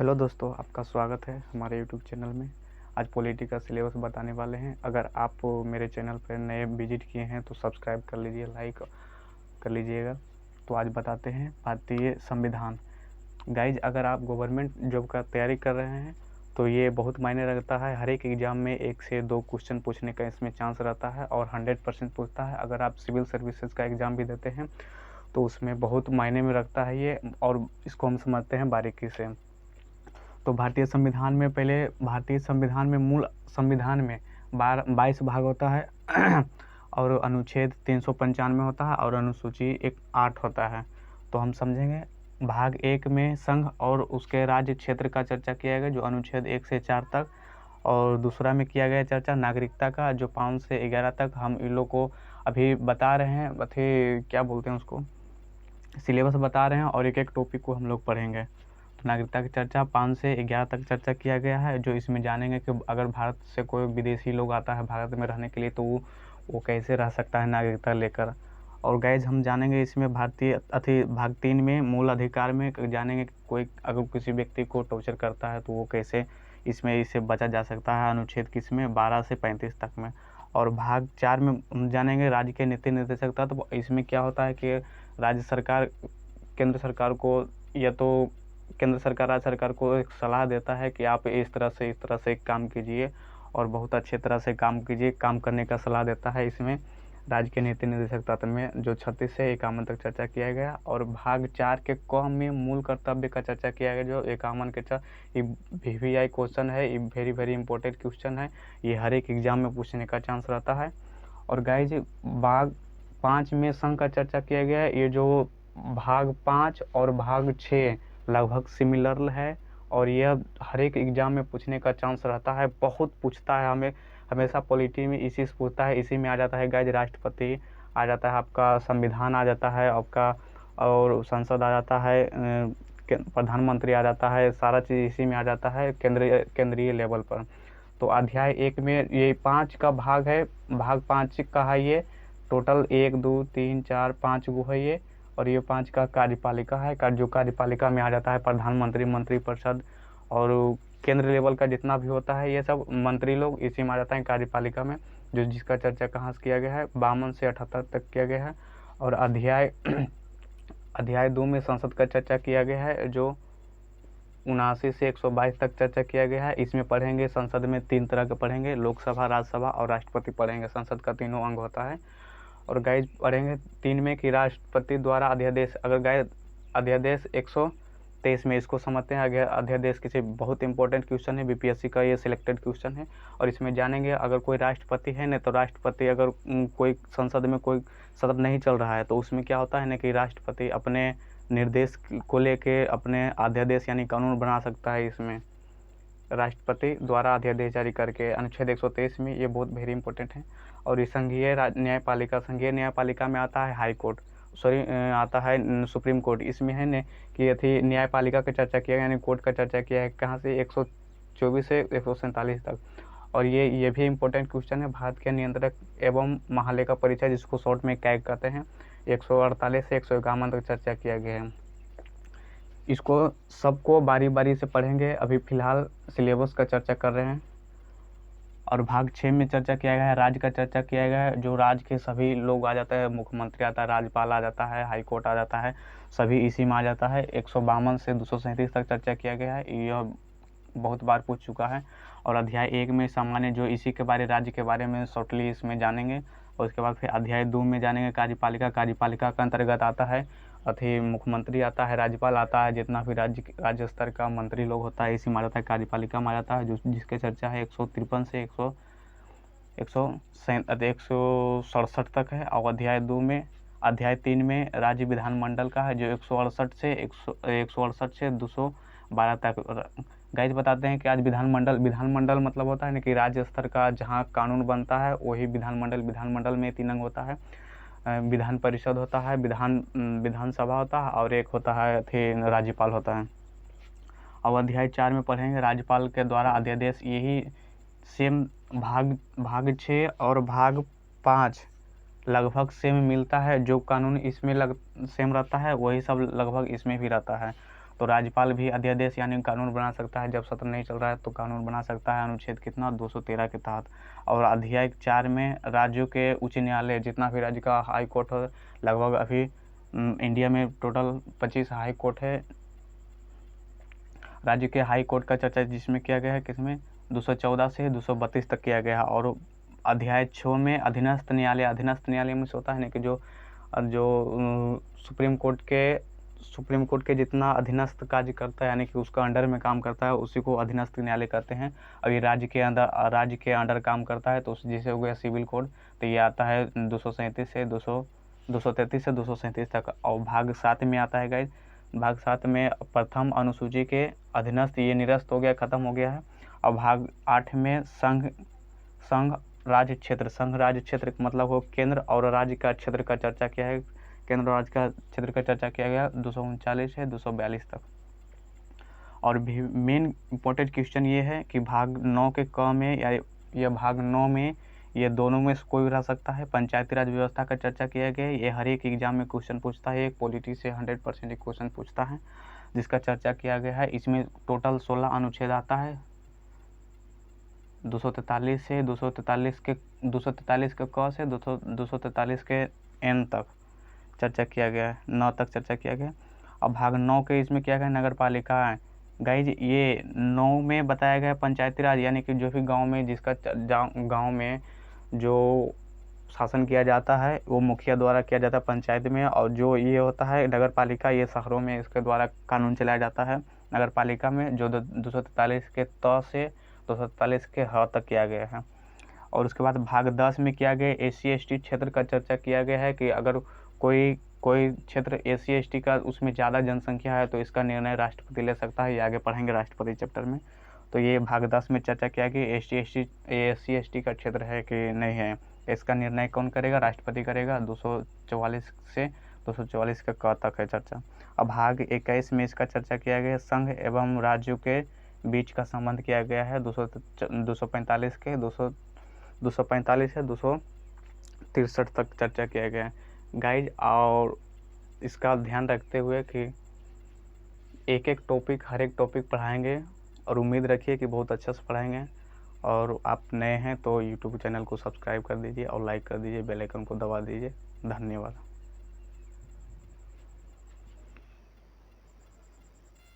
Hello दोस्तों, आपका स्वागत है हमारे यूट्यूब चैनल में। आज पॉलिटी का सिलेबस बताने वाले हैं। अगर आप मेरे चैनल पर नए विजिट किए हैं तो सब्सक्राइब कर लीजिए, लाइक कर लीजिएगा। तो आज बताते हैं भारतीय संविधान। गाइज, अगर आप गवर्नमेंट जॉब का तैयारी कर रहे हैं तो ये बहुत मायने रखता है। हर एक एग्ज़ाम में 1 से 2 क्वेश्चन पूछने का इसमें चांस रहता है और 100% पूछता है। अगर आप सिविल सर्विसेज का एग्ज़ाम भी देते हैं तो उसमें बहुत मायने में रखता है ये, और इसको हम समझते हैं बारीकी से। तो भारतीय संविधान में मूल संविधान में 22 भाग होता है और अनुच्छेद 395 होता है और अनुसूची 8 होता है। तो हम समझेंगे। भाग 1 में संघ और उसके राज्य क्षेत्र का चर्चा किया गया, जो अनुच्छेद 1 से 4 तक, और दूसरा में किया गया चर्चा नागरिकता का, जो 5 से 11 तक। हम इन लोग को अभी बता रहे हैं, क्या बोलते हैं उसको, सिलेबस बता रहे हैं और एक एक टॉपिक को हम लोग पढ़ेंगे। तो नागरिकता की चर्चा 5 से 11 तक चर्चा किया गया है, जो इसमें जानेंगे कि अगर भारत से कोई विदेशी लोग आता है भारत में रहने के लिए तो वो कैसे रह सकता है नागरिकता लेकर। और गाइज, हम जानेंगे इसमें भाग 3 में मूल अधिकार में जानेंगे कि कोई अगर किसी व्यक्ति को टॉर्चर करता है तो वो कैसे इससे बचा जा सकता है। अनुच्छेद किसमें 12 से 35 तक में। और भाग 4 में हम जानेंगे राज्य के नीति निर्देशकता। तो इसमें क्या होता है कि राज्य सरकार केंद्र सरकार को, या तो केंद्र सरकार राज्य सरकार को एक सलाह देता है कि आप इस तरह से काम कीजिए और बहुत अच्छे तरह से काम कीजिए, काम करने का सलाह देता है। इसमें राज्य के नीति निर्देशक तत्व में जो 36 से 51 तक चर्चा किया गया। और भाग 4 के क में मूल कर्तव्य का चर्चा किया गया, जो 51 के ये VVI क्वेश्चन है, ये वेरी वेरी इंपॉर्टेंट क्वेश्चन है, ये हर एक एग्जाम में पूछने का चांस रहता है। और गाइज, भाग 5 में संघ का चर्चा किया गया है। ये जो भाग 5 और भाग 6 लगभग सिमिलर है और यह हर एक एग्जाम में पूछने का चांस रहता है, बहुत पूछता है। हमें हमेशा पॉलिटी में इसी से पूछता है। इसी में आ जाता है गाइज, राष्ट्रपति आ जाता है, आपका संविधान आ जाता है आपका, और संसद आ जाता है, प्रधानमंत्री आ जाता है, सारा चीज़ इसी में आ जाता है केंद्रीय लेवल पर। तो अध्याय 1 में ये 5 का भाग है, भाग 5 का है ये। टोटल 1 2 3 4 5 गो है ये। और ये 5 का कार्यपालिका है, जो कार्यपालिका में आ जाता है प्रधानमंत्री, मंत्रिपरिषद, और केंद्र लेवल का जितना भी होता है ये सब मंत्री लोग इसी में आ जाता है कार्यपालिका में। जिसका चर्चा कहाँ से किया गया है, 52 से 78 तक किया गया है। और अध्याय 2 में संसद का चर्चा किया गया है, जो 79 से 122 तक चर्चा किया गया है। इसमें पढ़ेंगे, संसद में 3 तरह के पढ़ेंगे, लोकसभा, राज्यसभा और राष्ट्रपति पढ़ेंगे। संसद का तीनों अंग होता है। और गाइज पढ़ेंगे 3 में कि राष्ट्रपति द्वारा अध्यादेश, अगर गाइज अध्यादेश 123 में इसको समझते हैं। अगर अध्यादेश किसी बहुत इंपॉर्टेंट क्वेश्चन है, BPSC का ये सिलेक्टेड क्वेश्चन है। और इसमें जानेंगे अगर कोई राष्ट्रपति है ना, तो राष्ट्रपति अगर कोई संसद में कोई सदन नहीं चल रहा है तो उसमें क्या होता है ना कि राष्ट्रपति अपने निर्देश को लेके अपने अध्यादेश यानी कानून बना सकता है। इसमें राष्ट्रपति द्वारा अध्यादेश जारी करके, अनुच्छेद 123 में ये बहुत वेरी इंपॉर्टेंट है। और ये संघीय न्यायपालिका में आता है हाई कोर्ट, आता है सुप्रीम कोर्ट। इसमें है न कि न्यायपालिका की चर्चा किया गया, यानी कोर्ट का चर्चा किया है कहाँ से, 124 से 147 तक। और ये भी इम्पोर्टेंट क्वेश्चन है, भारत के नियंत्रक एवं महालेखा परीक्षक, जिसको शॉर्ट में कैग कहते हैं, 148 से 151 तक चर्चा किया गया है। इसको सबको बारी बारी से पढ़ेंगे। अभी फिलहाल सिलेबस का चर्चा कर रहे हैं। और भाग 6 में चर्चा किया गया है, राज्य का चर्चा किया गया है, जो राज्य के सभी लोग आ जाते हैं, मुख्यमंत्री आता है, राज्यपाल आ जाता है, हाई कोर्ट आ जाता है, सभी इसी में आ जाता है। 152 से 237 तक चर्चा किया गया है, यह बहुत बार पूछ चुका है। और अध्याय 1 में सामान्य, जो इसी के बारे राज्य के बारे में शॉर्टली इसमें जानेंगे। और उसके बाद फिर अध्याय 2 में जानेंगे कार्यपालिका का अंतर्गत आता है मुख्यमंत्री आता है, राज्यपाल आता है, जितना भी राज्य स्तर का मंत्री लोग होता है इसी में आ जाता है, कार्यपालिका में आ जाता है, जिसके चर्चा है 153 से 167 तक है। और अध्याय 3 में राज्य विधानमंडल का है, जो 168 से 212 तक। गाइज बताते हैं कि आज विधानमंडल मतलब होता है ना कि राज्य स्तर का जहाँ कानून बनता है वही विधानमंडल में 3 अंग होता है। विधान परिषद होता है, विधानसभा होता है, और एक होता है राज्यपाल होता है। अब अध्याय 4 में पढ़ेंगे राज्यपाल के द्वारा अध्यादेश। यही सेम भाग 6 और भाग 5 लगभग सेम मिलता है, जो कानून इसमें सेम रहता है वही सब लगभग इसमें भी रहता है। तो राज्यपाल भी अध्यादेश यानी कानून बना सकता है। जब सत्र नहीं चल रहा है तो कानून बना सकता है, अनुच्छेद कितना 213 के तहत। और अध्याय 4 में राज्यों के उच्च न्यायालय, जितना भी राज्य का हाई कोर्ट है, लगभग अभी इंडिया में टोटल 25 हाई कोर्ट है, राज्य के हाई कोर्ट का चर्चा जिसमें किया गया है, किसमें 214 से 232 तक किया गया है। और अध्याय 6 में अधीनस्थ न्यायालय, अधीनस्थ न्यायालय में होता है ना कि जो सुप्रीम कोर्ट के जितना अधीनस्थ कार्य करता है यानी कि उसका अंडर में काम करता है, उसी को अधीनस्थ न्यायालय कहते हैं। अगर राज्य के अंडर काम करता है तो जैसे हो गया सिविल कोड, तो ये आता है 233 से 237 तक। और भाग 7 में आता है गाइस, भाग 7 में प्रथम अनुसूची के अधीनस्थ, ये निरस्त हो गया, खत्म हो गया है। और भाग 8 में संघ राज्य क्षेत्र मतलब हो केंद्र और राज्य का क्षेत्र का चर्चा किया है, केंद्र और राज्य का क्षेत्र का चर्चा किया गया 239 से 242 तक। और भी मेन इम्पोर्टेंट क्वेश्चन ये है कि भाग 9 के क में या भाग 9 में ये दोनों में से कोई रह सकता है। पंचायती राज व्यवस्था का चर्चा किया गया है, ये हर एक एग्जाम में क्वेश्चन पूछता है, एक पॉलिटी से 100% क्वेश्चन पूछता है, जिसका चर्चा किया गया है। इसमें टोटल 16 अनुच्छेद आता है, 243 से 243 के क से 243 के एन तक चर्चा किया गया है, 9 तक चर्चा किया गया। अब भाग 9 के इसमें क्या गया, नगर पालिका गाइज, ये 9 में बताया गया पंचायती राज यानी कि जो भी गांव में जिसका गांव में जो शासन किया जाता है वो मुखिया द्वारा किया जाता है पंचायत में। और जो ये होता है नगर पालिका, ये शहरों में इसके द्वारा कानून चलाया जाता है नगर पालिका में, जो 243 के त से 247 के ह तक किया गया है। और उसके बाद भाग 10 में किया गया SC/ST क्षेत्र का चर्चा किया गया है कि अगर कोई क्षेत्र SC/ST का उसमें ज़्यादा जनसंख्या है तो इसका निर्णय राष्ट्रपति ले सकता है, ये आगे पढ़ेंगे राष्ट्रपति चैप्टर में। तो ये भाग 10 में चर्चा किया कि SC/ST का क्षेत्र है कि नहीं है, इसका निर्णय कौन करेगा, राष्ट्रपति करेगा। 244 से 244 के क तक है चर्चा। अब भाग 21 में इसका चर्चा किया गया, संघ एवं राज्यों के बीच का संबंध किया गया है, 245 से 263 तक चर्चा किया गया है गाइज। और इसका ध्यान रखते हुए कि एक एक टॉपिक, हर एक टॉपिक पढ़ाएंगे, और उम्मीद रखिए कि बहुत अच्छा से पढ़ाएंगे। और आप नए हैं तो यूट्यूब चैनल को सब्सक्राइब कर दीजिए और लाइक कर दीजिए, बेल आइकन को दबा दीजिए। धन्यवाद।